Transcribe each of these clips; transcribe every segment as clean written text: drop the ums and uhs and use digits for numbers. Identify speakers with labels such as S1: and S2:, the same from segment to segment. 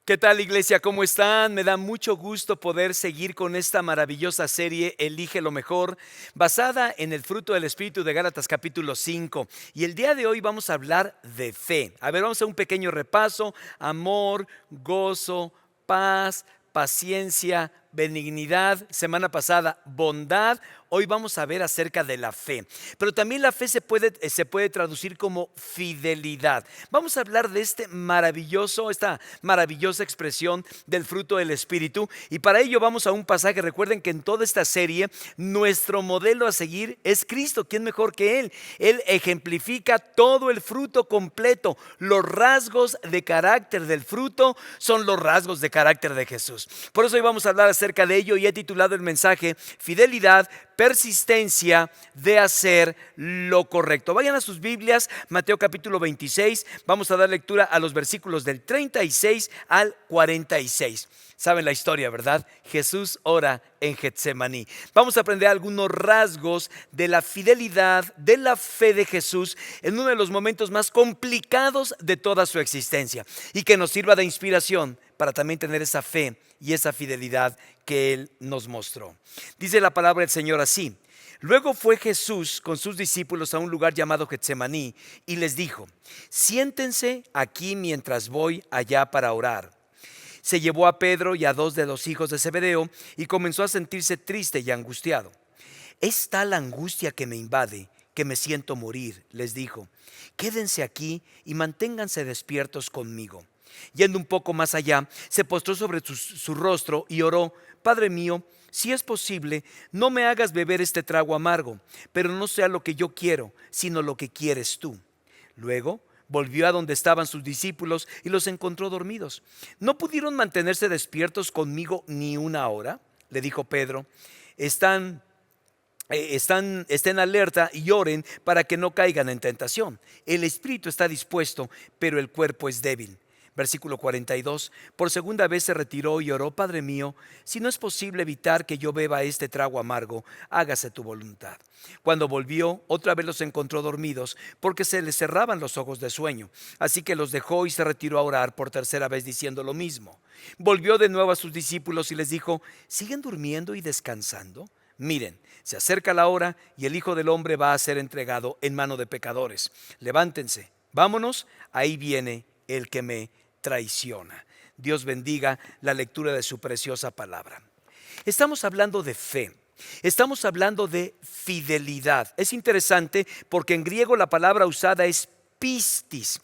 S1: ¿Qué tal, iglesia? ¿Cómo están? Me da mucho gusto poder seguir con esta maravillosa serie Elige lo mejor, basada en el fruto del Espíritu de Gálatas capítulo 5. Y el día de hoy vamos a hablar de fe. A ver, vamos a un pequeño repaso: amor, gozo, paz, paciencia, benignidad. Semana pasada, bondad. Hoy vamos a ver acerca de la fe. Pero también la fe se puede traducir como fidelidad. Vamos a hablar de esta maravillosa expresión del fruto del Espíritu. Y para ello vamos a un pasaje. Recuerden que en toda esta serie nuestro modelo a seguir es Cristo. ¿Quién mejor que Él? Él ejemplifica todo el fruto completo. Los rasgos de carácter del fruto son los rasgos de carácter de Jesús. Por eso hoy vamos a hablar acerca de ello y he titulado el mensaje: fidelidad, persistencia de hacer lo correcto. Vayan a sus Biblias, Mateo capítulo 26. Vamos a dar lectura a los versículos del 36 al 46. Saben la historia, ¿verdad? Jesús ora en Getsemaní. Vamos a aprender algunos rasgos de la fidelidad, de la fe de Jesús en uno de los momentos más complicados de toda su existencia, y que nos sirva de inspiración para también tener esa fe y esa fidelidad que Él nos mostró. Dice la palabra del Señor así: luego fue Jesús con sus discípulos a un lugar llamado Getsemaní y les dijo: siéntense aquí mientras voy allá para orar. Se llevó a Pedro y a dos de los hijos de Zebedeo y comenzó a sentirse triste y angustiado. Es tal angustia que me invade que me siento morir, les dijo. Quédense aquí y manténganse despiertos conmigo. Yendo un poco más allá, se postró sobre su rostro y oró: Padre mío, si es posible, no me hagas beber este trago amargo, pero no sea lo que yo quiero, sino lo que quieres tú. Luego volvió a donde estaban sus discípulos y los encontró dormidos. ¿No pudieron mantenerse despiertos conmigo ni una hora?, le dijo Pedro. Estén alerta y oren para que no caigan en tentación. El espíritu está dispuesto, pero el cuerpo es débil. Versículo 42. Por segunda vez se retiró y oró: Padre mío, si no es posible evitar que yo beba este trago amargo, hágase tu voluntad. Cuando volvió, otra vez los encontró dormidos, porque se les cerraban los ojos de sueño. Así que los dejó y se retiró a orar por tercera vez, diciendo lo mismo. Volvió de nuevo a sus discípulos y les dijo: ¿siguen durmiendo y descansando? Miren, se acerca la hora y el Hijo del Hombre va a ser entregado en mano de pecadores. Levántense, vámonos, ahí viene el que me traiciona. Dios bendiga la lectura de su preciosa palabra. Estamos hablando de fe. Estamos hablando de fidelidad. Es interesante porque en griego la palabra usada es pistis.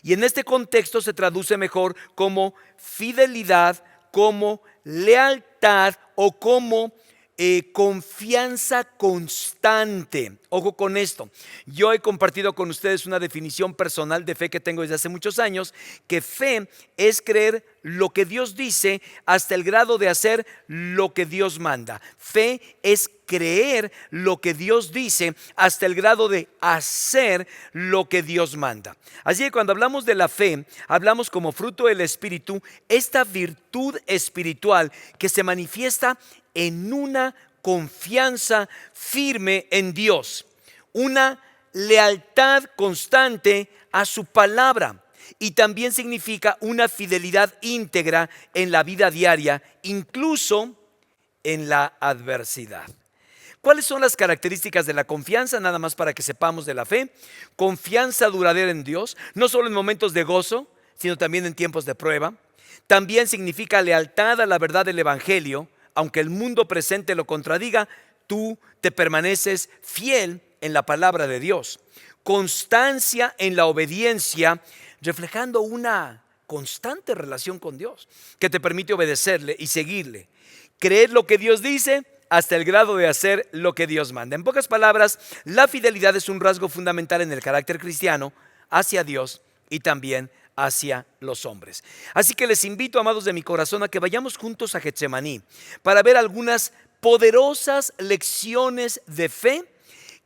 S1: Y en este contexto se traduce mejor como fidelidad, como lealtad o como confianza constante. Ojo con esto. Yo he compartido con ustedes una definición personal de fe que tengo desde hace muchos años: que fe es creer lo que Dios dice hasta el grado de hacer lo que Dios manda. Fe es creer lo que Dios dice hasta el grado de hacer lo que Dios manda. Así que cuando hablamos de la fe, hablamos como fruto del Espíritu, esta virtud espiritual que se manifiesta en una confianza firme en Dios, una lealtad constante a su palabra, y también significa una fidelidad íntegra en la vida diaria, incluso en la adversidad. ¿Cuáles son las características de la confianza? Nada más para que sepamos de la fe. Confianza duradera en Dios, no solo en momentos de gozo, sino también en tiempos de prueba. También significa lealtad a la verdad del Evangelio. Aunque el mundo presente lo contradiga, tú te permaneces fiel en la palabra de Dios. Constancia en la obediencia, reflejando una constante relación con Dios que te permite obedecerle y seguirle. Creer lo que Dios dice hasta el grado de hacer lo que Dios manda. En pocas palabras, la fidelidad es un rasgo fundamental en el carácter cristiano hacia Dios y también hacia los hombres. Así que les invito, amados de mi corazón, a que vayamos juntos a Getsemaní para ver algunas poderosas lecciones de fe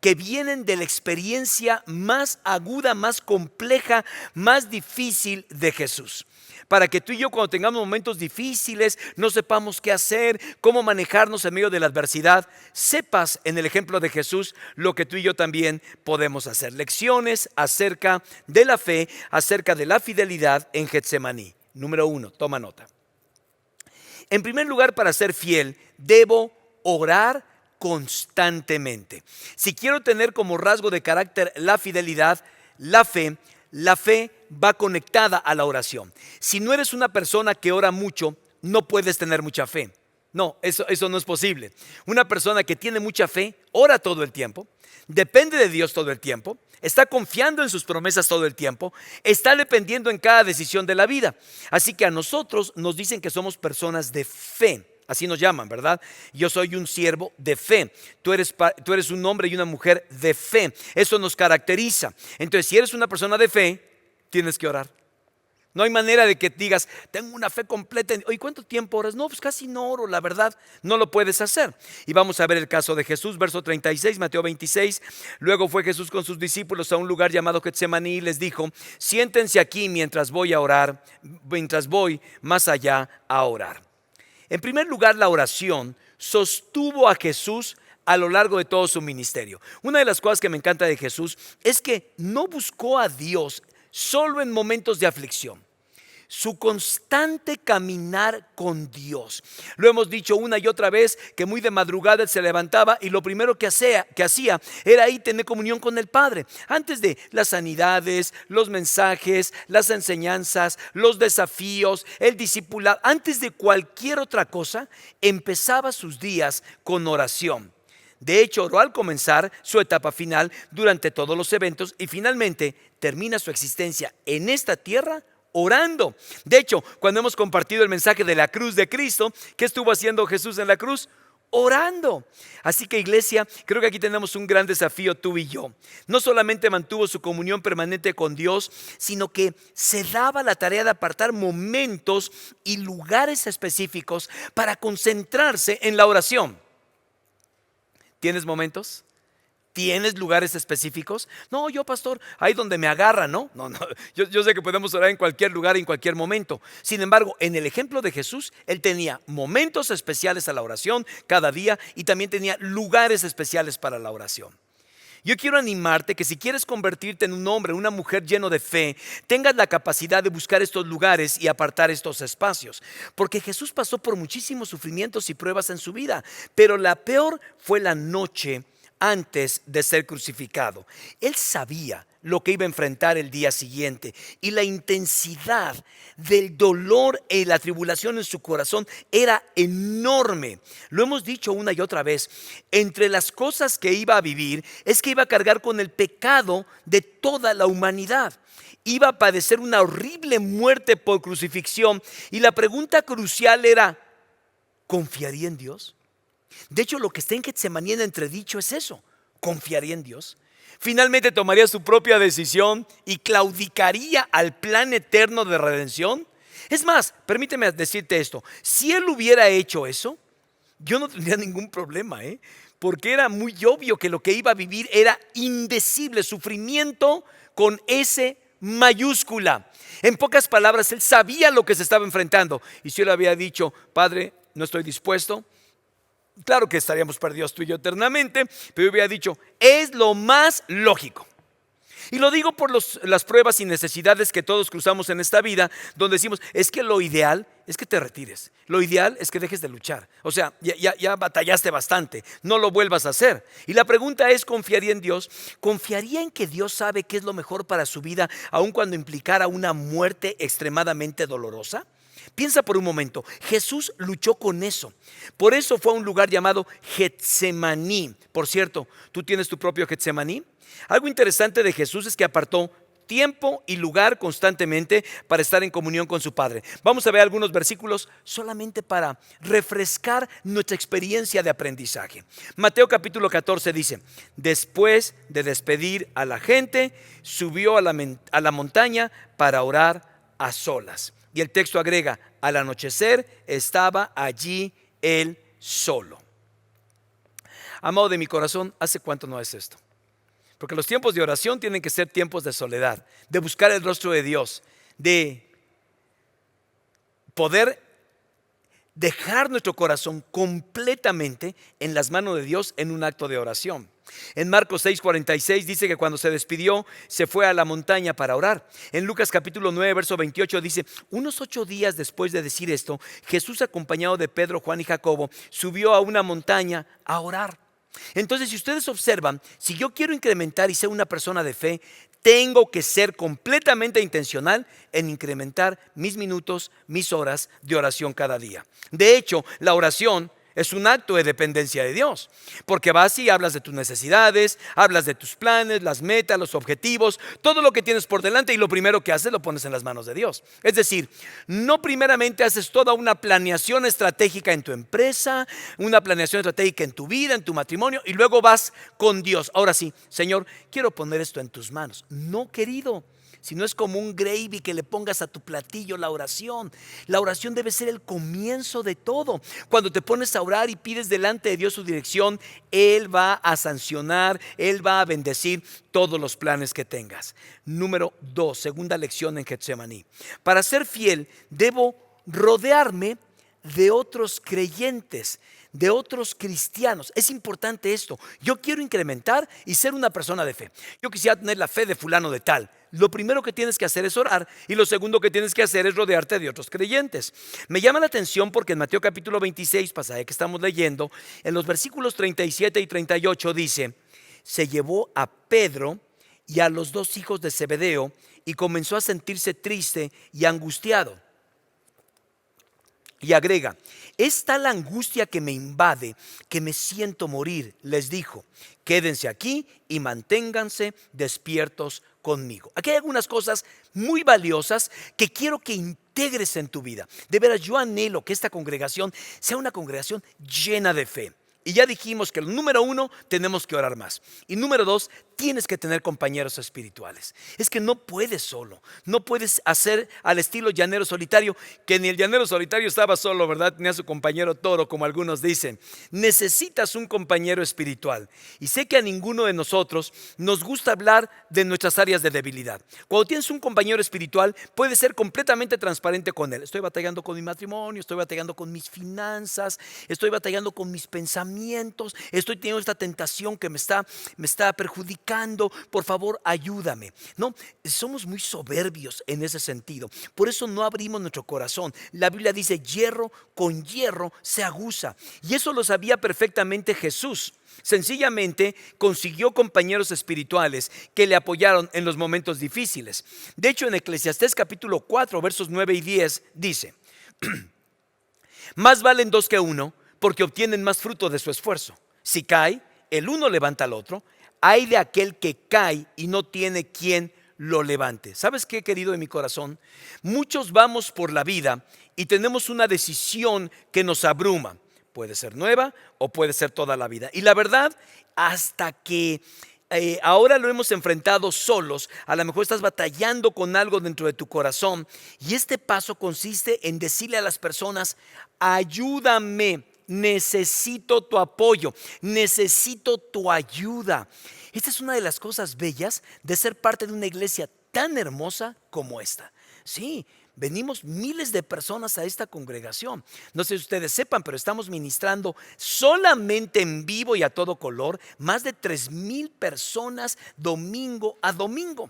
S1: que vienen de la experiencia más aguda, más compleja, más difícil de Jesús. Para que tú y yo, cuando tengamos momentos difíciles, no sepamos qué hacer, cómo manejarnos en medio de la adversidad, sepas en el ejemplo de Jesús lo que tú y yo también podemos hacer. Lecciones acerca de la fe, acerca de la fidelidad en Getsemaní. Número 1, toma nota. En primer lugar, para ser fiel, debo orar constantemente. Si quiero tener como rasgo de carácter la fidelidad, la fe va conectada a la oración. Si no eres una persona que ora mucho, no puedes tener mucha fe. No, eso no es posible. Una persona que tiene mucha fe, ora todo el tiempo, depende de Dios todo el tiempo, está confiando en sus promesas todo el tiempo, está dependiendo en cada decisión de la vida. Así que a nosotros nos dicen que somos personas de fe. Así nos llaman, ¿verdad? Yo soy un siervo de fe. Tú eres un hombre y una mujer de fe. Eso nos caracteriza. Entonces, si eres una persona de fe, tienes que orar. No hay manera de que digas, tengo una fe completa. Oye, ¿cuánto tiempo oras? No, pues casi no oro, la verdad. No lo puedes hacer. Y vamos a ver el caso de Jesús, verso 36, Mateo 26. Luego fue Jesús con sus discípulos a un lugar llamado Getsemaní y les dijo, siéntense aquí mientras voy a orar, mientras voy más allá a orar. En primer lugar, la oración sostuvo a Jesús a lo largo de todo su ministerio. Una de las cosas que me encanta de Jesús es que no buscó a Dios solo en momentos de aflicción. Su constante caminar con Dios. Lo hemos dicho una y otra vez que muy de madrugada él se levantaba y lo primero que hacía era ahí tener comunión con el Padre. Antes de las sanidades, los mensajes, las enseñanzas, los desafíos, el discipulado, antes de cualquier otra cosa, empezaba sus días con oración. De hecho, oró al comenzar su etapa final durante todos los eventos y finalmente termina su existencia en esta tierra orando. De hecho, cuando hemos compartido el mensaje de la cruz de Cristo, ¿qué estuvo haciendo Jesús en la cruz? Orando. Así que, iglesia, creo que aquí tenemos un gran desafío tú y yo. No solamente mantuvo su comunión permanente con Dios, sino que se daba la tarea de apartar momentos y lugares específicos para concentrarse en la oración. ¿Tienes momentos? ¿Tienes lugares específicos? No, yo, pastor, ahí donde me agarra, ¿no? No, yo sé que podemos orar en cualquier lugar, en cualquier momento. Sin embargo, en el ejemplo de Jesús, él tenía momentos especiales a la oración cada día y también tenía lugares especiales para la oración. Yo quiero animarte que si quieres convertirte en un hombre, una mujer lleno de fe, tengas la capacidad de buscar estos lugares y apartar estos espacios. Porque Jesús pasó por muchísimos sufrimientos y pruebas en su vida, pero la peor fue la noche antes de ser crucificado. Él sabía lo que iba a enfrentar el día siguiente y la intensidad del dolor y la tribulación en su corazón era enorme. Lo hemos dicho una y otra vez. Entre las cosas que iba a vivir es que iba a cargar con el pecado de toda la humanidad. Iba a padecer una horrible muerte por crucifixión y la pregunta crucial era, ¿confiaría en Dios? De hecho, lo que está en Getsemaní en entredicho es eso. ¿Confiaría en Dios? ¿Finalmente tomaría su propia decisión y claudicaría al plan eterno de redención? Es más, permíteme decirte esto. Si él hubiera hecho eso, yo no tendría ningún problema, porque era muy obvio que lo que iba a vivir era indecible, sufrimiento con S mayúscula. En pocas palabras, él sabía lo que se estaba enfrentando. Y si él había dicho, Padre, no estoy dispuesto, claro que estaríamos perdidos tú y yo eternamente, pero yo hubiera dicho, es lo más lógico. Y lo digo por las pruebas y necesidades que todos cruzamos en esta vida, donde decimos, es que lo ideal es que te retires. Lo ideal es que dejes de luchar. O sea, ya batallaste bastante, no lo vuelvas a hacer. Y la pregunta es, ¿confiaría en Dios? ¿Confiaría en que Dios sabe qué es lo mejor para su vida, aun cuando implicara una muerte extremadamente dolorosa? Piensa por un momento, Jesús luchó con eso. Por eso fue a un lugar llamado Getsemaní. Por cierto, ¿tú tienes tu propio Getsemaní? Algo interesante de Jesús es que apartó tiempo y lugar constantemente para estar en comunión con su Padre. Vamos a ver algunos versículos solamente para refrescar nuestra experiencia de aprendizaje. Mateo capítulo 14 dice, después de despedir a la gente, subió a la montaña para orar a solas. Y el texto agrega, al anochecer estaba allí él solo. Amado de mi corazón, ¿hace cuánto no es esto? Porque los tiempos de oración tienen que ser tiempos de soledad, de buscar el rostro de Dios, de poder dejar nuestro corazón completamente en las manos de Dios en un acto de oración. En Marcos 6:46 dice que cuando se despidió se fue a la montaña para orar. En Lucas capítulo 9 verso 28 dice: unos 8 días después de decir esto, Jesús, acompañado de Pedro, Juan y Jacobo, subió a una montaña a orar. Entonces, si ustedes observan, si yo quiero incrementar y ser una persona de fe, tengo que ser completamente intencional en incrementar mis minutos, mis horas de oración cada día. De hecho, la oración es un acto de dependencia de Dios, porque vas y hablas de tus necesidades, hablas de tus planes, las metas, los objetivos, todo lo que tienes por delante, y lo primero que haces lo pones en las manos de Dios. Es decir, no primeramente haces toda una planeación estratégica en tu empresa, una planeación estratégica en tu vida, en tu matrimonio, y luego vas con Dios. Ahora sí, Señor, quiero poner esto en tus manos. No, querido. Si no, es como un gravy que le pongas a tu platillo la oración. La oración debe ser el comienzo de todo. Cuando te pones a orar y pides delante de Dios su dirección, Él va a sancionar, Él va a bendecir todos los planes que tengas. Número 2, segunda lección en Getsemaní. Para ser fiel, debo rodearme de otros creyentes, de otros cristianos. Es importante esto. Yo quiero incrementar y ser una persona de fe. Yo quisiera tener la fe de fulano de tal. Lo primero que tienes que hacer es orar, y lo segundo que tienes que hacer es rodearte de otros creyentes. Me llama la atención porque en Mateo capítulo 26, pasaje que estamos leyendo, en los versículos 37 y 38 dice: se llevó a Pedro y a los 2 hijos de Zebedeo y comenzó a sentirse triste y angustiado. Y agrega: es tal la angustia que me invade que me siento morir. Les dijo: quédense aquí y manténganse despiertos conmigo. Aquí hay algunas cosas muy valiosas que quiero que integres en tu vida. De veras, yo anhelo que esta congregación sea una congregación llena de fe. Y ya dijimos que el número 1, tenemos que orar más. Y número 2, tienes que tener compañeros espirituales. Es que no puedes solo. No puedes hacer al estilo llanero solitario, que ni el llanero solitario estaba solo, ¿verdad? Tenía su compañero toro, como algunos dicen. Necesitas un compañero espiritual. Y sé que a ninguno de nosotros nos gusta hablar de nuestras áreas de debilidad. Cuando tienes un compañero espiritual, puedes ser completamente transparente con él. Estoy batallando con mi matrimonio, estoy batallando con mis finanzas, estoy batallando con mis pensamientos, estoy teniendo esta tentación que me está perjudicando. Por favor, ayúdame. No, somos muy soberbios en ese sentido. Por eso no abrimos nuestro corazón. La Biblia dice: hierro con hierro se aguza. Y eso lo sabía perfectamente Jesús. Sencillamente consiguió compañeros espirituales que le apoyaron en los momentos difíciles. De hecho, en Eclesiastés capítulo 4 versos 9 y 10 dice: más valen 2 que 1, porque obtienen más fruto de su esfuerzo. Si cae, el uno levanta al otro. Ay de aquel que cae y no tiene quien lo levante. ¿Sabes qué, querido de mi corazón? Muchos vamos por la vida y tenemos una decisión que nos abruma. Puede ser nueva o puede ser toda la vida. Y la verdad, hasta que ahora lo hemos enfrentado solos, a lo mejor estás batallando con algo dentro de tu corazón. Y este paso consiste en decirle a las personas: ayúdame. Necesito tu apoyo, necesito tu ayuda. Esta es una de las cosas bellas de ser parte de una iglesia tan hermosa como esta. Sí, venimos miles de personas a esta congregación. No sé si ustedes sepan, pero estamos ministrando solamente en vivo y a todo color más de 3,000 personas domingo a domingo,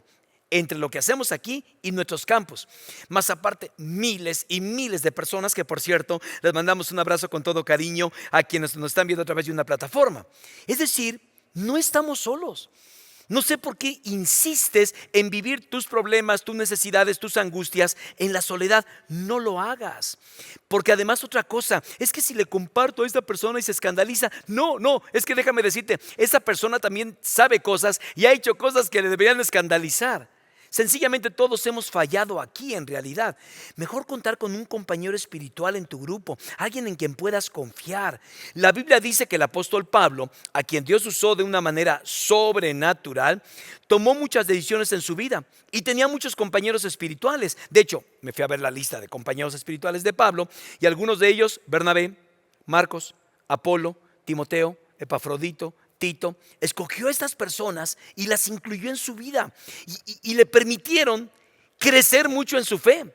S1: entre lo que hacemos aquí y nuestros campos. Más aparte, miles y miles de personas que, por cierto, les mandamos un abrazo con todo cariño a quienes nos están viendo a través de una plataforma. Es decir, no estamos solos. No sé por qué insistes en vivir tus problemas, tus necesidades, tus angustias en la soledad. No lo hagas. Porque además, otra cosa es que si le comparto a esta persona y se escandaliza, no, es que déjame decirte, esa persona también sabe cosas y ha hecho cosas que le deberían escandalizar. Sencillamente todos hemos fallado aquí en realidad. Mejor contar con un compañero espiritual en tu grupo, alguien en quien puedas confiar. La Biblia dice que el apóstol Pablo, a quien Dios usó de una manera sobrenatural, tomó muchas decisiones en su vida y tenía muchos compañeros espirituales. De hecho, me fui a ver la lista de compañeros espirituales de Pablo, y algunos de ellos: Bernabé, Marcos, Apolo, Timoteo, Epafrodito, Tito. Escogió a estas personas y las incluyó en su vida y le permitieron crecer mucho en su fe.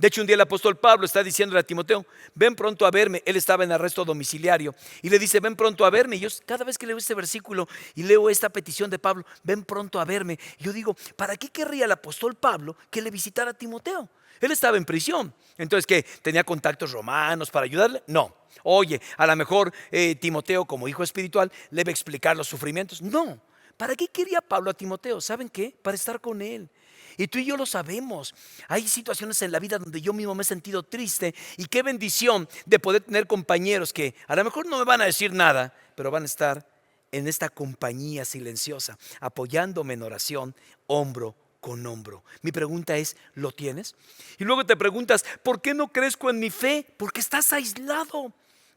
S1: De hecho, un día el apóstol Pablo está diciéndole a Timoteo, ven pronto a verme. Él estaba en arresto domiciliario y le dice, ven pronto a verme. Y yo cada vez que leo este versículo y leo esta petición de Pablo, ven pronto a verme, yo digo, ¿para qué querría el apóstol Pablo que le visitara a Timoteo? Él estaba en prisión. Entonces, ¿qué? ¿Tenía contactos romanos para ayudarle? No. Oye, a lo mejor Timoteo como hijo espiritual le va a explicar los sufrimientos. No. ¿Para qué quería Pablo a Timoteo? ¿Saben qué? Para estar con él. Y tú y yo lo sabemos. Hay situaciones en la vida donde yo mismo me he sentido triste y qué bendición de poder tener compañeros que a lo mejor no me van a decir nada, pero van a estar en esta compañía silenciosa, apoyándome en oración, hombro con hombro. Mi pregunta es, ¿lo tienes? Y luego te preguntas, ¿por qué no crezco en mi fe? Porque estás aislado.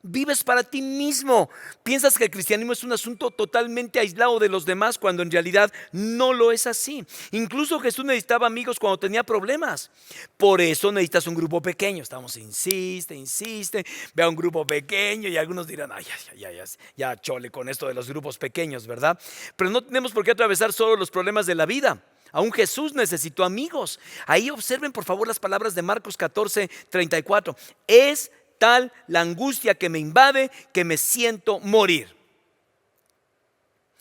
S1: Vives para ti mismo. Piensas que el cristianismo es un asunto totalmente aislado de los demás cuando en realidad no lo es así. Incluso Jesús necesitaba amigos cuando tenía problemas. Por eso necesitas un grupo pequeño. Estamos, insiste. Ve a un grupo pequeño y algunos dirán, ay, ya chole con esto de los grupos pequeños, ¿verdad? Pero no tenemos por qué atravesar solo los problemas de la vida. Aún Jesús necesitó amigos. Ahí observen por favor las palabras de Marcos 14:34. Es tal la angustia que me invade que me siento morir.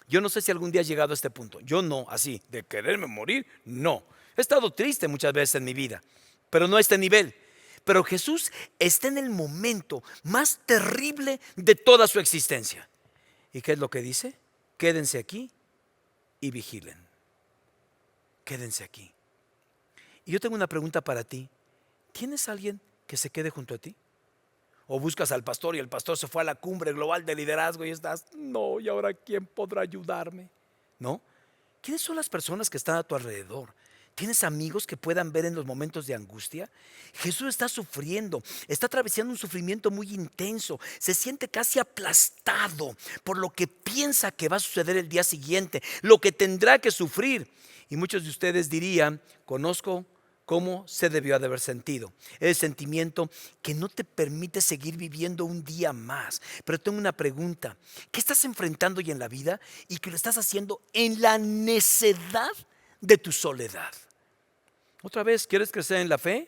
S1: Yo no sé si algún día has llegado a este punto. Yo no, así, de quererme morir, no. He estado triste muchas veces en mi vida, pero no a este nivel. Pero Jesús está en el momento más terrible de toda su existencia. ¿Y qué es lo que dice? Quédense aquí y vigilen. Quédense aquí. Y yo tengo una pregunta para ti. ¿Tienes alguien que se quede junto a ti? O buscas al pastor y el pastor se fue a la cumbre global de liderazgo y estás, no, ¿y ahora quién podrá ayudarme? ¿No? ¿Quiénes son las personas que están a tu alrededor? ¿Tienes amigos que puedan ver en los momentos de angustia? Jesús está sufriendo, está atravesando un sufrimiento muy intenso, se siente casi aplastado por lo que piensa que va a suceder el día siguiente, lo que tendrá que sufrir. Y muchos de ustedes dirían, conozco cómo se debió de haber sentido. El sentimiento que no te permite seguir viviendo un día más. Pero tengo una pregunta. ¿Qué estás enfrentando hoy en la vida y que lo estás haciendo en la necedad de tu soledad? Otra vez, ¿quieres crecer en la fe?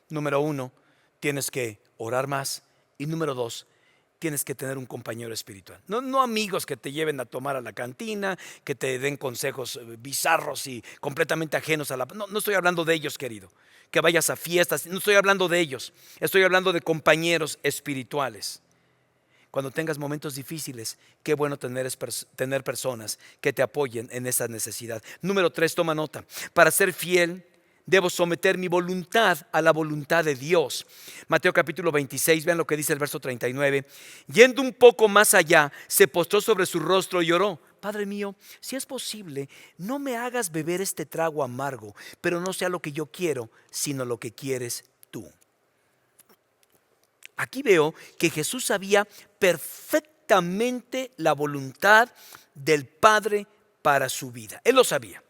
S1: Número 1, tienes que orar más. Y número 2, tienes que tener un compañero espiritual. No amigos que te lleven a tomar a la cantina, que te den consejos bizarros y completamente ajenos a la... No estoy hablando de ellos, querido. Que vayas a fiestas, no estoy hablando de ellos. Estoy hablando de compañeros espirituales. Cuando tengas momentos difíciles, qué bueno tener personas que te apoyen en esa necesidad. Número 3, toma nota. Para ser fiel, debo someter mi voluntad a la voluntad de Dios. Mateo capítulo 26, vean lo que dice el verso 39. Yendo un poco más allá, se postró sobre su rostro y oró. Padre mío, si es posible, no me hagas beber este trago amargo, pero no sea lo que yo quiero, sino lo que quieres tú. Aquí veo que Jesús sabía perfectamente la voluntad del Padre para su vida. Él lo sabía.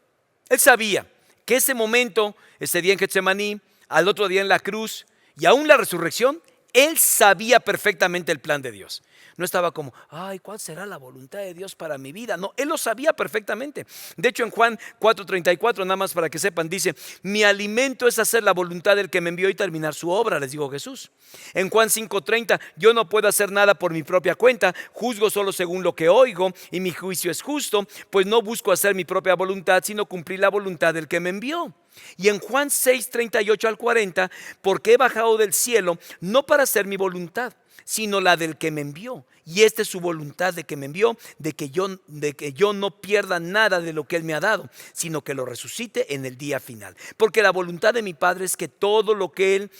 S1: Él sabía que ese momento, ese día en Getsemaní, al otro día en la cruz y aún la resurrección, él sabía perfectamente el plan de Dios. No estaba como, ay, ¿cuál será la voluntad de Dios para mi vida? No, él lo sabía perfectamente. De hecho, en Juan 4:34, nada más para que sepan, dice, mi alimento es hacer la voluntad del que me envió y terminar su obra, les dijo Jesús. En Juan 5:30, yo no puedo hacer nada por mi propia cuenta, juzgo solo según lo que oigo y mi juicio es justo, pues no busco hacer mi propia voluntad, sino cumplir la voluntad del que me envió. Y en Juan 6:38 al 40, porque he bajado del cielo no para hacer mi voluntad, sino la del que me envió. Y esta es su voluntad de que me envió, de que yo no pierda nada de lo que Él me ha dado, sino que lo resucite en el día final. Porque la voluntad de mi Padre es que todo lo que Él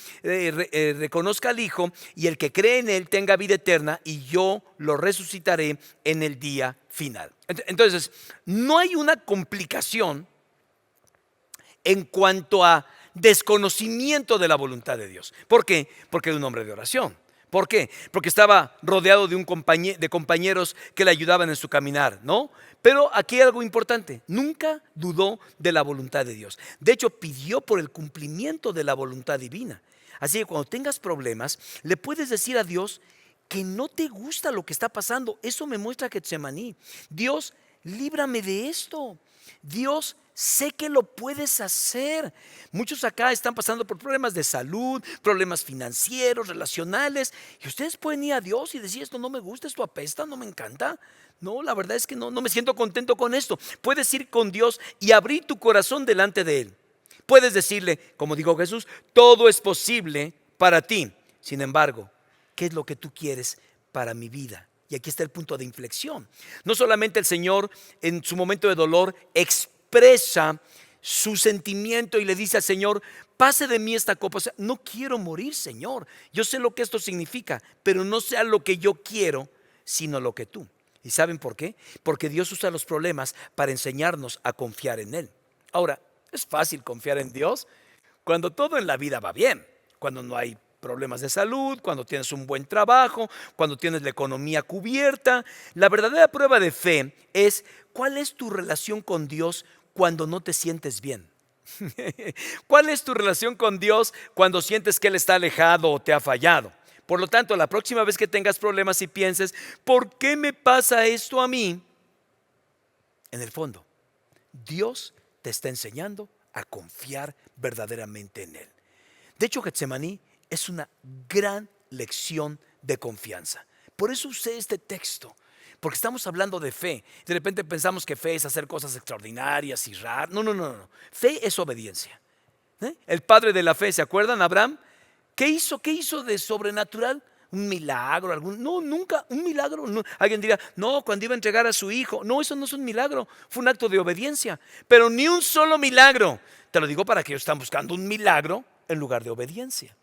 S1: reconozca al Hijo y el que cree en Él tenga vida eterna, y yo lo resucitaré en el día final. Entonces, no hay una complicación en cuanto a desconocimiento de la voluntad de Dios. ¿Por qué? Porque era un hombre de oración. ¿Por qué? Porque estaba rodeado de compañeros que le ayudaban en su caminar, ¿no? Pero aquí hay algo importante, nunca dudó de la voluntad de Dios. De hecho, pidió por el cumplimiento de la voluntad divina. Así que cuando tengas problemas, le puedes decir a Dios que no te gusta lo que está pasando. Eso me muestra Getsemaní. Dios, líbrame de esto. Dios, sé que lo puedes hacer. Muchos acá están pasando por problemas de salud, problemas financieros, relacionales. Y ustedes pueden ir a Dios y decir, esto no me gusta, esto apesta, no me encanta. No, la verdad es que no me siento contento con esto. Puedes ir con Dios y abrir tu corazón delante de Él. Puedes decirle, como dijo Jesús, todo es posible para ti. Sin embargo, ¿qué es lo que tú quieres para mi vida? Y aquí está el punto de inflexión. No solamente el Señor en su momento de dolor expresa su sentimiento y le dice al Señor, pase de mí esta copa. O sea, no quiero morir, Señor. Yo sé lo que esto significa, pero no sea lo que yo quiero, sino lo que tú. ¿Y saben por qué? Porque Dios usa los problemas para enseñarnos a confiar en Él. Ahora, es fácil confiar en Dios cuando todo en la vida va bien, cuando no hay problemas de salud, cuando tienes un buen trabajo, cuando tienes la economía cubierta. La verdadera prueba de fe es cuál es tu relación con Dios cuando no te sientes bien. ¿Cuál es tu relación con Dios cuando sientes que Él está alejado o te ha fallado? Por lo tanto, la próxima vez que tengas problemas y pienses, ¿por qué me pasa esto a mí? En el fondo, Dios te está enseñando a confiar verdaderamente en Él. De hecho, Getsemaní es una gran lección de confianza. Por eso usé este texto, porque estamos hablando de fe. De repente pensamos que fe es hacer cosas extraordinarias y raras. No. Fe es obediencia. El padre de la fe, ¿se acuerdan? Abraham. ¿Qué hizo? ¿Qué hizo de sobrenatural? ¿Un milagro? No, nunca un milagro. No. Alguien dirá, no, cuando iba a entregar a su hijo. No, eso no es un milagro. Fue un acto de obediencia. Pero ni un solo milagro. Te lo digo para que ellos están buscando un milagro en lugar de obediencia.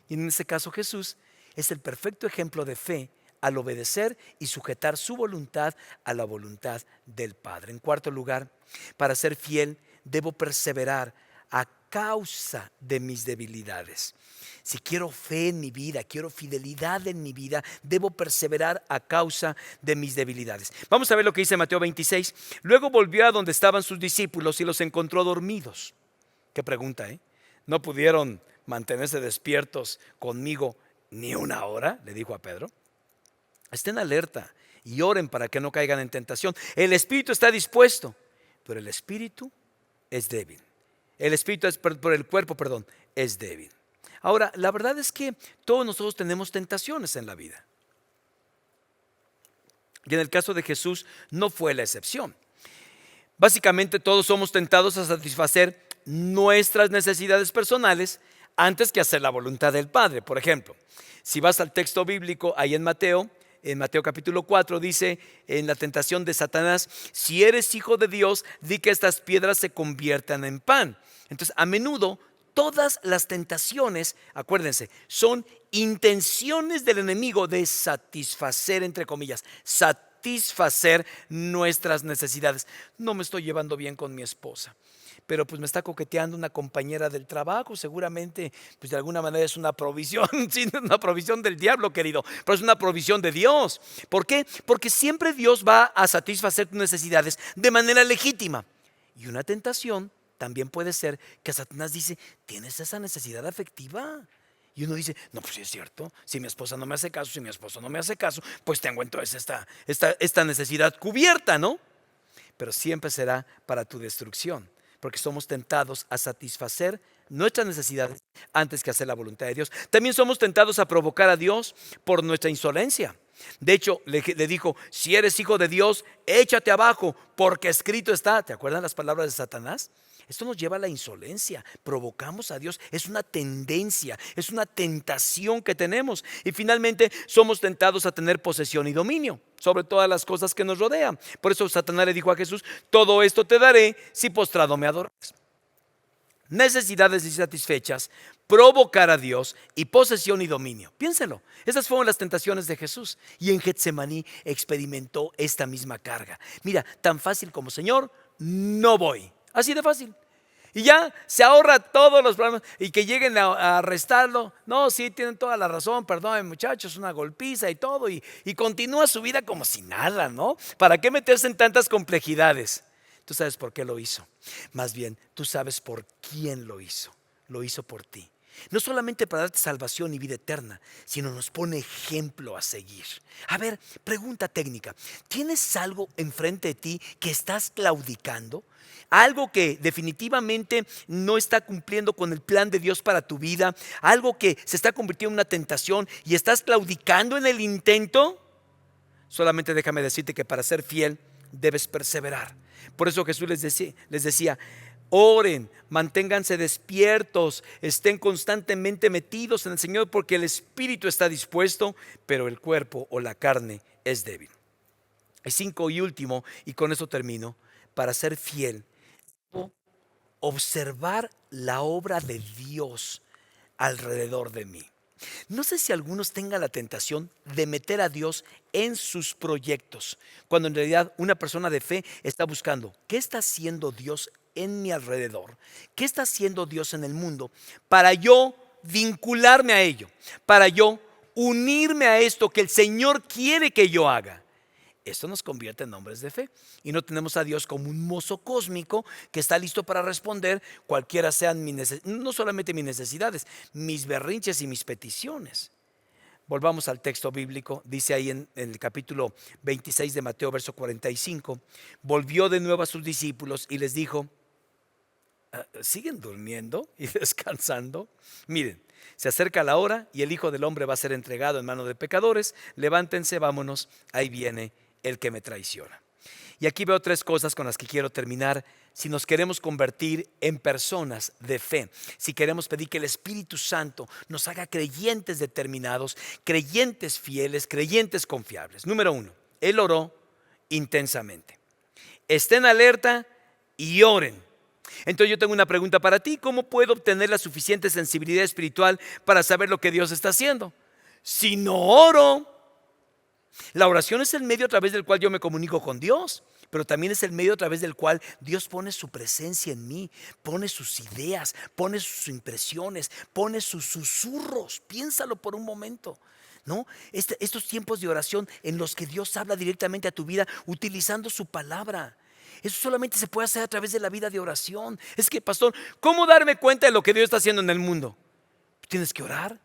S1: Y en este caso Jesús es el perfecto ejemplo de fe al obedecer y sujetar su voluntad a la voluntad del Padre. En cuarto lugar, para ser fiel debo perseverar a causa de mis debilidades. Si quiero fe en mi vida, quiero fidelidad en mi vida, debo perseverar a causa de mis debilidades. Vamos a ver lo que dice Mateo 26. Luego volvió a donde estaban sus discípulos y los encontró dormidos. Qué pregunta, ¿eh? ¿No pudieron mantenerse despiertos conmigo ni una hora? Le dijo a Pedro. Estén alerta y oren para que no caigan en tentación. El espíritu está dispuesto, pero el espíritu es débil. El espíritu es por el cuerpo, es débil. Ahora, la verdad es que todos nosotros tenemos tentaciones en la vida. Y en el caso de Jesús no fue la excepción. Básicamente todos somos tentados a satisfacer nuestras necesidades personales antes que hacer la voluntad del Padre. Por ejemplo, si vas al texto bíblico ahí en Mateo capítulo 4 dice en la tentación de Satanás, si eres hijo de Dios, di que estas piedras se conviertan en pan. Entonces, a menudo todas las tentaciones, acuérdense, son intenciones del enemigo de satisfacer, entre comillas, satisfacer nuestras necesidades. No me estoy llevando bien con mi esposa, pero pues me está coqueteando una compañera del trabajo, seguramente pues de alguna manera es una provisión, sí, una provisión del diablo, querido, pero es una provisión de Dios. ¿Por qué? Porque siempre Dios va a satisfacer tus necesidades de manera legítima. Y una tentación también puede ser que Satanás dice, ¿tienes esa necesidad afectiva? Y uno dice, no, pues sí es cierto, si mi esposa no me hace caso, si mi esposo no me hace caso, pues tengo entonces esta necesidad cubierta, ¿no? Pero siempre será para tu destrucción, porque somos tentados a satisfacer nuestras necesidades antes que hacer la voluntad de Dios. También somos tentados a provocar a Dios por nuestra insolencia. De hecho, le dijo, si eres hijo de Dios, échate abajo, porque escrito está. ¿Te acuerdan las palabras de Satanás? Esto nos lleva a la insolencia, provocamos a Dios, es una tendencia, es una tentación que tenemos. Y finalmente somos tentados a tener posesión y dominio sobre todas las cosas que nos rodean. Por eso Satanás le dijo a Jesús, todo esto te daré si postrado me adoras. Necesidades insatisfechas, provocar a Dios y posesión y dominio. Piénselo, esas fueron las tentaciones de Jesús y en Getsemaní experimentó esta misma carga. Mira, tan fácil como Señor, no voy. Así de fácil. Y ya se ahorra todos los problemas y que lleguen a arrestarlo. No, sí, tienen toda la razón, perdón muchachos, una golpiza y todo. Y continúa su vida como si nada, ¿no? ¿Para qué meterse en tantas complejidades? Tú sabes por qué lo hizo. Más bien, tú sabes por quién lo hizo. Lo hizo por ti. No solamente para darte salvación y vida eterna, sino nos pone ejemplo a seguir. A ver, pregunta técnica. ¿Tienes algo enfrente de ti que estás claudicando? Algo que definitivamente no está cumpliendo con el plan de Dios para tu vida. Algo que se está convirtiendo en una tentación y estás claudicando en el intento. Solamente déjame decirte que para ser fiel debes perseverar. Por eso Jesús les decía, oren, manténganse despiertos, estén constantemente metidos en el Señor, porque el espíritu está dispuesto, pero el cuerpo o la carne es débil. Y 5 y último, y con eso termino, para ser fiel, observar la obra de Dios alrededor de mí. No sé si algunos tengan la tentación de meter a Dios en sus proyectos, cuando en realidad una persona de fe está buscando, ¿qué está haciendo Dios en mi alrededor? ¿Qué está haciendo Dios en el mundo? Para yo vincularme a ello, para yo unirme a esto que el Señor quiere que yo haga. Esto nos convierte en hombres de fe y no tenemos a Dios como un mozo cósmico que está listo para responder cualquiera sean no solamente mis necesidades, mis berrinches y mis peticiones. Volvamos al texto bíblico, dice ahí en el capítulo 26 de Mateo, verso 45, volvió de nuevo a sus discípulos y les dijo, ¿siguen durmiendo y descansando? Miren, se acerca la hora y el Hijo del Hombre va a ser entregado en manos de pecadores, levántense, vámonos, ahí viene el que me traiciona. Y aquí veo 3 cosas con las que quiero terminar. Si nos queremos convertir en personas de fe, si queremos pedir que el Espíritu Santo nos haga creyentes determinados, creyentes fieles, creyentes confiables. Número 1, él oró intensamente. Estén alerta y oren. Entonces yo tengo una pregunta para ti. ¿Cómo puedo obtener la suficiente sensibilidad espiritual para saber lo que Dios está haciendo? Si no oro. La oración es el medio a través del cual yo me comunico con Dios, pero también es el medio a través del cual Dios pone su presencia en mí, pone sus ideas, pone sus impresiones, pone sus susurros. Piénsalo por un momento, ¿no? Estos tiempos de oración en los que Dios habla directamente a tu vida utilizando su palabra. Eso solamente se puede hacer a través de la vida de oración. Es que, pastor, ¿cómo darme cuenta de lo que Dios está haciendo en el mundo? Tienes que orar.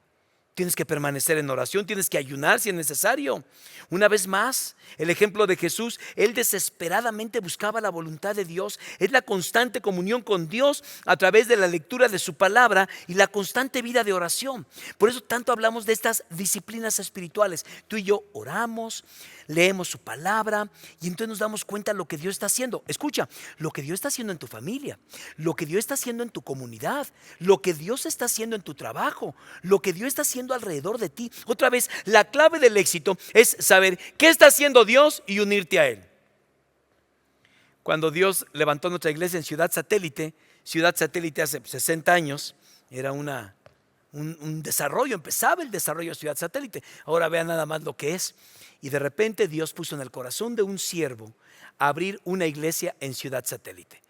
S1: Tienes que permanecer en oración, tienes que ayunar si es necesario. Una vez más, el ejemplo de Jesús, él desesperadamente buscaba la voluntad de Dios. Es la constante comunión con Dios a través de la lectura de su palabra y la constante vida de oración. Por eso tanto hablamos de estas disciplinas espirituales. Tú y yo oramos, leemos su palabra y entonces nos damos cuenta de lo que Dios está haciendo. Escucha, lo que Dios está haciendo en tu familia, lo que Dios está haciendo en tu comunidad, lo que Dios está haciendo en tu trabajo, lo que Dios está haciendo alrededor de ti. Otra vez, la clave del éxito es saber qué está haciendo Dios y unirte a Él. Cuando Dios levantó nuestra iglesia en Ciudad Satélite hace 60 años, era un desarrollo, empezaba el desarrollo de Ciudad Satélite. Ahora vean nada más lo que es. Y de repente Dios puso en el corazón de un siervo abrir una iglesia en Ciudad Satélite.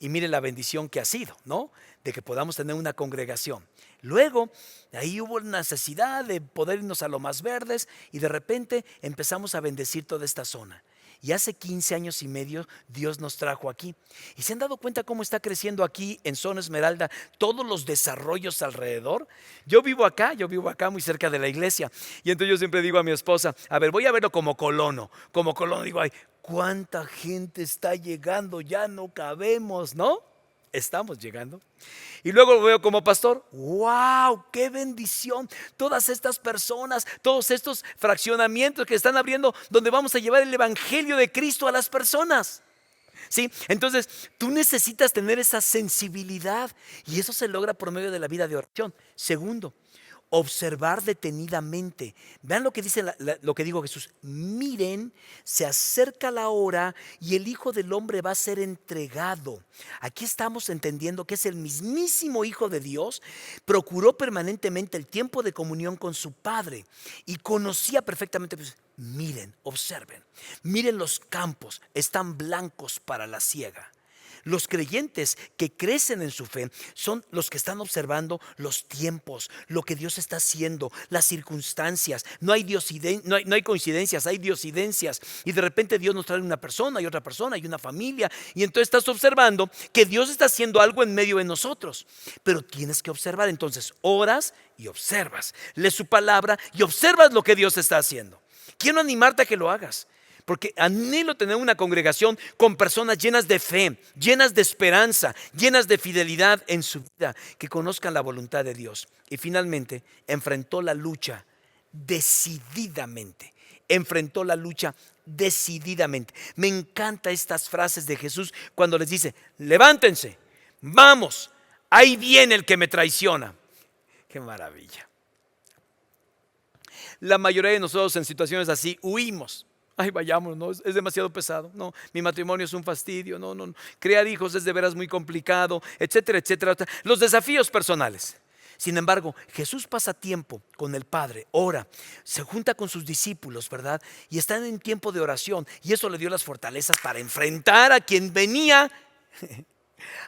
S1: Y mire la bendición que ha sido, ¿no? De que podamos tener una congregación. Luego, ahí hubo necesidad de poder irnos a Lomas Verdes y de repente empezamos a bendecir toda esta zona. Y hace 15 años y medio Dios nos trajo aquí. ¿Y se han dado cuenta cómo está creciendo aquí en Zona Esmeralda todos los desarrollos alrededor? Yo vivo acá muy cerca de la iglesia. Y entonces yo siempre digo a mi esposa, a ver, voy a verlo como colono. Como colono digo, ay, ¿cuánta gente está llegando? Ya no cabemos, ¿no? Estamos llegando. Y luego lo veo como pastor. ¡Wow! ¡Qué bendición! Todas estas personas, todos estos fraccionamientos que están abriendo, donde vamos a llevar el evangelio de Cristo a las personas. ¿Sí? Entonces, tú necesitas tener esa sensibilidad y eso se logra por medio de la vida de oración. Segundo, observar detenidamente. Vean lo que dice lo que dijo Jesús. Miren, se acerca la hora y el Hijo del Hombre va a ser entregado. Aquí estamos entendiendo que es el mismísimo Hijo de Dios. Procuró permanentemente el tiempo de comunión con su Padre y conocía perfectamente. Pues, miren, observen. Miren los campos, están blancos para la siega. Los creyentes que crecen en su fe son los que están observando los tiempos, lo que Dios está haciendo, las circunstancias. No hay coincidencias, hay diosidencias. Y de repente Dios nos trae una persona y otra persona y una familia. Y entonces estás observando que Dios está haciendo algo en medio de nosotros. Pero tienes que observar. Entonces oras y observas. Lees su palabra y observas lo que Dios está haciendo. Quiero animarte a que lo hagas. Porque anhelo tener una congregación con personas llenas de fe, llenas de esperanza, llenas de fidelidad en su vida, que conozcan la voluntad de Dios. Y finalmente enfrentó la lucha decididamente. Enfrentó la lucha decididamente. Me encantan estas frases de Jesús cuando les dice: levántense, vamos, ahí viene el que me traiciona. Qué maravilla. La mayoría de nosotros en situaciones así huimos. Ay, vayamos, no, es demasiado pesado. No, mi matrimonio es un fastidio. No. Criar hijos es de veras muy complicado, etcétera, etcétera. Los desafíos personales. Sin embargo, Jesús pasa tiempo con el Padre, ora, se junta con sus discípulos, ¿verdad? Y están en tiempo de oración. Y eso le dio las fortalezas para enfrentar a quien venía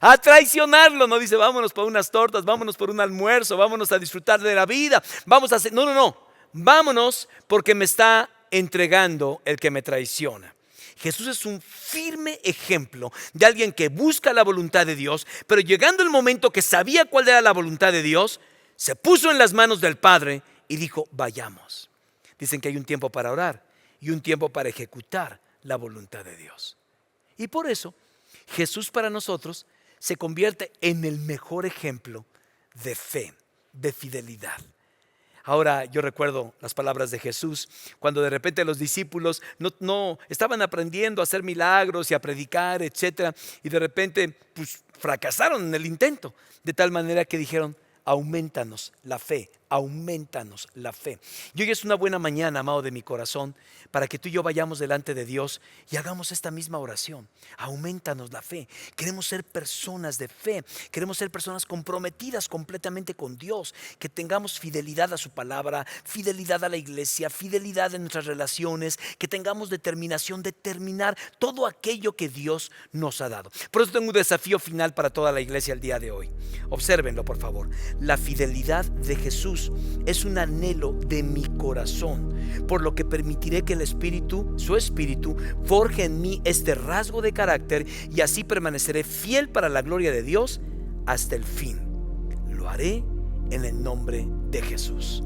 S1: a traicionarlo. No dice: vámonos por unas tortas, vámonos por un almuerzo, vámonos a disfrutar de la vida, vamos a hacer. No. Vámonos porque me está entregando el que me traiciona. Jesús es un firme ejemplo de alguien que busca la voluntad de Dios, pero llegando el momento que sabía cuál era la voluntad de Dios, se puso en las manos del Padre y dijo: vayamos. Dicen que hay un tiempo para orar y un tiempo para ejecutar la voluntad de Dios. Y por eso Jesús para nosotros se convierte en el mejor ejemplo de fe, de fidelidad. Ahora yo recuerdo las palabras de Jesús cuando de repente los discípulos no estaban aprendiendo a hacer milagros y a predicar, etcétera, y de repente pues fracasaron en el intento, de tal manera que dijeron: aumentanos la fe, aumentanos la fe. Y hoy es una buena mañana, amado de mi corazón, para que tú y yo vayamos delante de Dios y hagamos esta misma oración. Aumentanos la fe. Queremos ser personas de fe, queremos ser personas comprometidas completamente con Dios, que tengamos fidelidad a su palabra, fidelidad a la iglesia, fidelidad en nuestras relaciones, que tengamos determinación de terminar todo aquello que Dios nos ha dado. Por eso tengo un desafío final para toda la iglesia el día de hoy. Obsérvenlo, por favor. La fidelidad de Jesús es un anhelo de mi corazón, por lo que permitiré que el Espíritu, su Espíritu, forje en mí este rasgo de carácter, y así permaneceré fiel para la gloria de Dios hasta el fin. Lo haré en el nombre de Jesús.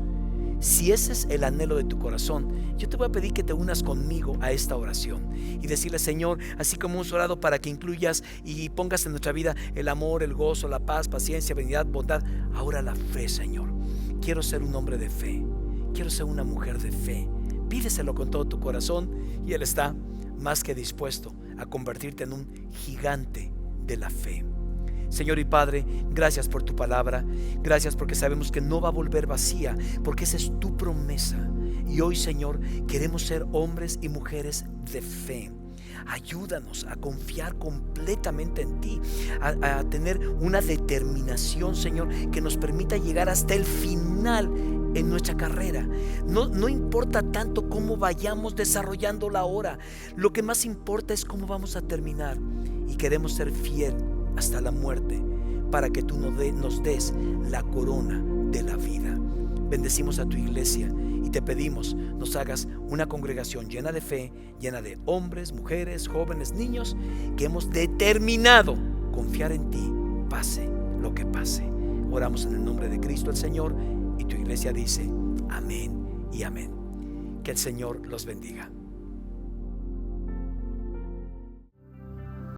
S1: Si ese es el anhelo de tu corazón, yo te voy a pedir que te unas conmigo a esta oración y decirle: Señor, así como hemos orado para que incluyas y pongas en nuestra vida el amor, el gozo, la paz, paciencia, benignidad, bondad, ahora la fe, Señor. Quiero ser un hombre de fe, quiero ser una mujer de fe. Pídeselo con todo tu corazón y Él está más que dispuesto a convertirte en un gigante de la fe. Señor y Padre, gracias por tu palabra. Gracias porque sabemos que no va a volver vacía, porque esa es tu promesa. Y hoy, Señor, queremos ser hombres y mujeres de fe. Ayúdanos a confiar completamente en ti, a tener una determinación, Señor, que nos permita llegar hasta el final en nuestra carrera. No importa tanto cómo vayamos desarrollando la hora, lo que más importa es cómo vamos a terminar. Y queremos ser fiel hasta la muerte, para que tú nos des la corona de la vida. Bendecimos a tu iglesia y te pedimos nos hagas una congregación llena de fe, llena de hombres, mujeres, jóvenes, niños, que hemos determinado confiar en ti, pase lo que pase. Oramos en el nombre de Cristo el Señor, y tu iglesia dice amén y amén. Que el Señor los bendiga.